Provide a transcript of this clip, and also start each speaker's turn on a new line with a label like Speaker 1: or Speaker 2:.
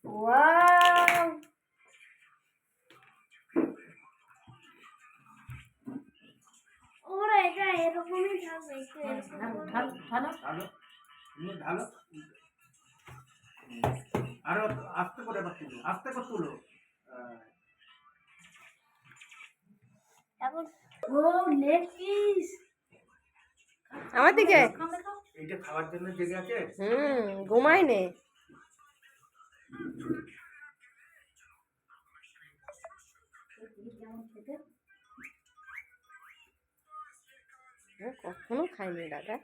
Speaker 1: Wow, ওরা এটা এরকমই থাকবে, একটু এরকম
Speaker 2: ঢালো ঢালো নিয়ে ঢালো। আরো আস্তে করে এবার তুলো, আস্তে করে তুলো।
Speaker 1: এখন ও লেগ পিস
Speaker 3: আমার দিকে
Speaker 2: এইটা খাওয়ার জন্য জেগে আছে।
Speaker 3: ঘুমাই নে।
Speaker 1: কেমন খেতে
Speaker 3: কখনো খাইনি দাদা।